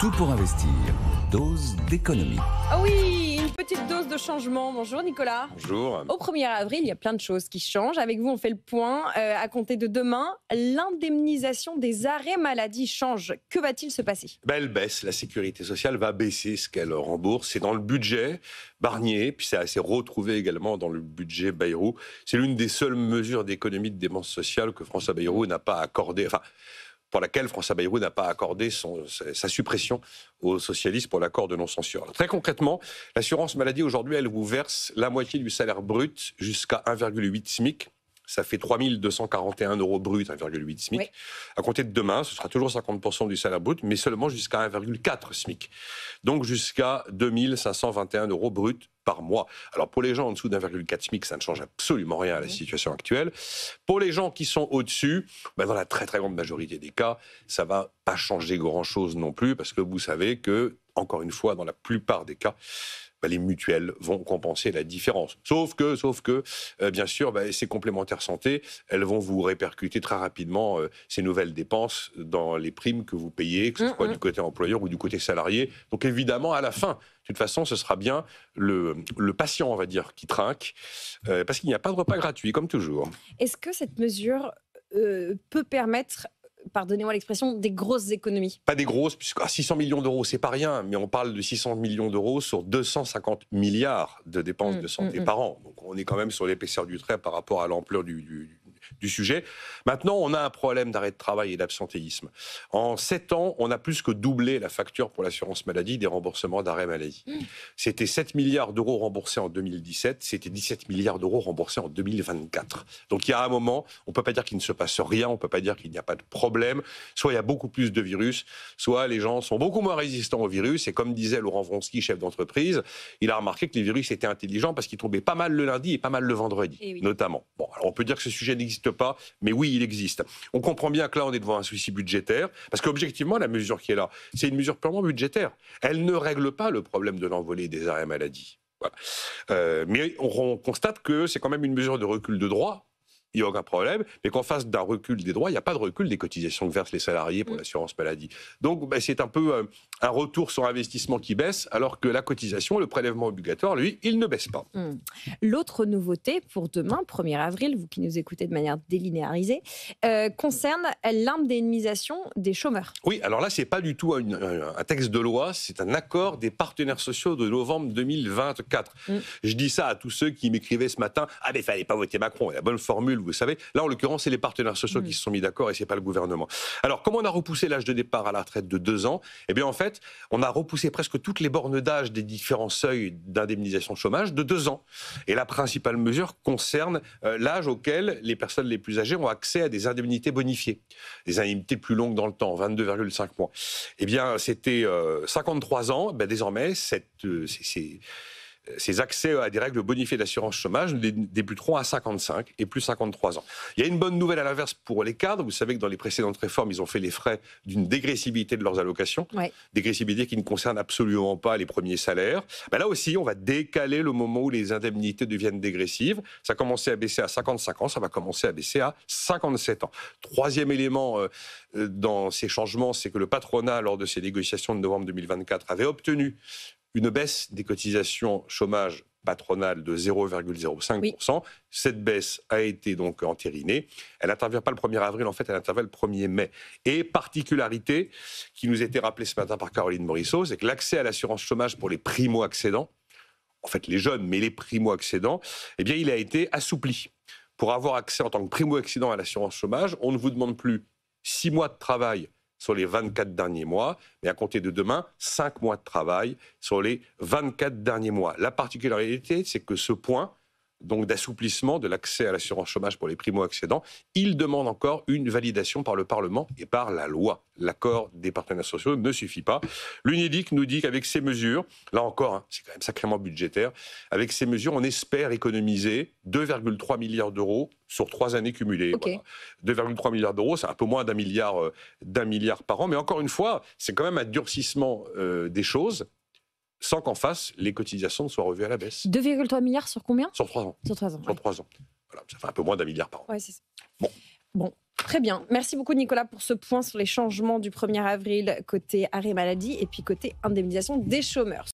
Tout pour investir. Dose d'économie. Ah oui, une petite dose de changement. Bonjour Nicolas. Bonjour. Au 1er avril, il y a plein de choses qui changent. Avec vous, on fait le point. À compter de demain, l'indemnisation des arrêts maladie change. Que va-t-il se passer ? Elle baisse. La sécurité sociale va baisser ce qu'elle rembourse. C'est dans le budget Barnier, puis c'est retrouvé également dans le budget Bayrou. C'est l'une des seules mesures d'économie de dépenses sociales que François Bayrou n'a pas accordé. Pour laquelle François Bayrou n'a pas accordé sa suppression aux socialistes pour l'accord de non-censure. Alors, très concrètement, l'assurance maladie, aujourd'hui, elle vous verse la moitié du salaire brut jusqu'à 1,8 SMIC. Ça fait 3 241 € brut, 1,8 SMIC. Oui. À compter de demain, ce sera toujours 50% du salaire brut, mais seulement jusqu'à 1,4 SMIC. Donc jusqu'à 2 521 € brut par mois. Alors pour les gens en dessous d'1,4 SMIC, ça ne change absolument rien à la situation actuelle. Pour les gens qui sont au-dessus, dans la très très grande majorité des cas, ça ne va pas changer grand-chose non plus, parce que vous savez que, encore une fois, dans la plupart des cas, les mutuelles vont compenser la différence. Sauf que bien sûr, ces complémentaires santé, elles vont vous répercuter très rapidement ces nouvelles dépenses dans les primes que vous payez, que ce soit du côté employeur ou du côté salarié. Donc évidemment, à la fin, de toute façon, ce sera bien le patient, on va dire, qui trinque, parce qu'il n'y a pas de repas gratuit, comme toujours. Est-ce que cette mesure peut permettre, pardonnez-moi l'expression, des grosses économies? Pas des grosses, puisque 600 millions d'euros, c'est pas rien, mais on parle de 600 millions d'euros sur 250 milliards de dépenses de santé par an. Donc on est quand même sur l'épaisseur du trait par rapport à l'ampleur du sujet. Maintenant, on a un problème d'arrêt de travail et d'absentéisme. En 7 ans, on a plus que doublé la facture pour l'assurance maladie des remboursements d'arrêt maladie. C'était 7 milliards d'euros remboursés en 2017, c'était 17 milliards d'euros remboursés en 2024. Donc il y a un moment, on ne peut pas dire qu'il ne se passe rien, on ne peut pas dire qu'il n'y a pas de problème. Soit il y a beaucoup plus de virus, soit les gens sont beaucoup moins résistants au virus. Et comme disait Laurent Vronsky, chef d'entreprise, il a remarqué que les virus étaient intelligents parce qu'ils tombaient pas mal le lundi et pas mal le vendredi, notamment. Bon, alors on peut dire que ce sujet n'existe pas, mais oui, il existe. On comprend bien que là, on est devant un souci budgétaire, parce qu'objectivement, la mesure qui est là, c'est une mesure purement budgétaire. Elle ne règle pas le problème de l'envolée des arrêts maladie. Voilà. Mais on constate que c'est quand même une mesure de recul de droit. Il n'y a aucun problème, mais qu'en face d'un recul des droits, il n'y a pas de recul des cotisations que versent les salariés pour l'assurance maladie. Donc, c'est un peu un retour sur investissement qui baisse, alors que la cotisation, le prélèvement obligatoire, lui, il ne baisse pas. L'autre nouveauté pour demain, 1er avril, vous qui nous écoutez de manière délinéarisée, concerne l'indemnisation des chômeurs. Oui, alors là, ce n'est pas du tout un texte de loi, c'est un accord des partenaires sociaux de novembre 2024. Je dis ça à tous ceux qui m'écrivaient ce matin, « Ah, mais il ne fallait pas voter Macron, la bonne formule, vous savez. » Là, en l'occurrence, c'est les partenaires sociaux qui se sont mis d'accord et ce n'est pas le gouvernement. Alors, comme on a repoussé l'âge de départ à la retraite de 2 ans, eh bien, en fait, on a repoussé presque toutes les bornes d'âge des différents seuils d'indemnisation chômage de 2 ans. Et la principale mesure concerne l'âge auquel les personnes les plus âgées ont accès à des indemnités bonifiées. Des indemnités plus longues dans le temps, 22,5 mois. Eh bien, c'était 53 ans. Désormais, ces accès à des règles bonifiées d'assurance chômage débuteront à 55 et plus 53 ans. Il y a une bonne nouvelle à l'inverse pour les cadres. Vous savez que dans les précédentes réformes, ils ont fait les frais d'une dégressivité de leurs allocations. Dégressivité qui ne concerne absolument pas les premiers salaires. Là aussi, on va décaler le moment où les indemnités deviennent dégressives. Ça a commencé à baisser à 55 ans, ça va commencer à baisser à 57 ans. Troisième élément dans ces changements, c'est que le patronat, lors de ces négociations de novembre 2024, avait obtenu une baisse des cotisations chômage patronales de 0,05%. Cette baisse a été donc entérinée. Elle n'intervient pas le 1er avril, en fait, elle intervient le 1er mai. Et particularité qui nous était rappelée ce matin par Caroline Morisseau, c'est que l'accès à l'assurance chômage pour les primo-accédants, en fait les jeunes, mais les primo-accédants, eh bien il a été assoupli. Pour avoir accès en tant que primo-accédant à l'assurance chômage, on ne vous demande plus 6 mois de travail sur les 24 derniers mois, mais à compter de demain, 5 mois de travail sur les 24 derniers mois. La particularité, c'est que ce point, donc d'assouplissement de l'accès à l'assurance chômage pour les primo-accédants, il demande encore une validation par le Parlement et par la loi. L'accord des partenaires sociaux ne suffit pas. L'UNEDIC nous dit qu'avec ces mesures, là encore, c'est quand même sacrément budgétaire, avec ces mesures, on espère économiser 2,3 milliards d'euros sur 3 années cumulées. Voilà. 2,3 milliards d'euros, c'est un peu moins d'un milliard par an, mais encore une fois, c'est quand même un durcissement des choses, sans qu'en face, les cotisations ne soient revues à la baisse. 2,3 milliards sur combien ? Sur 3 ans. Sur 3 ans. Sur 3 ans. Voilà, ça fait un peu moins d'un milliard par an. Ouais, c'est ça. Bon. Très bien. Merci beaucoup Nicolas pour ce point sur les changements du 1er avril côté arrêt maladie et puis côté indemnisation des chômeurs.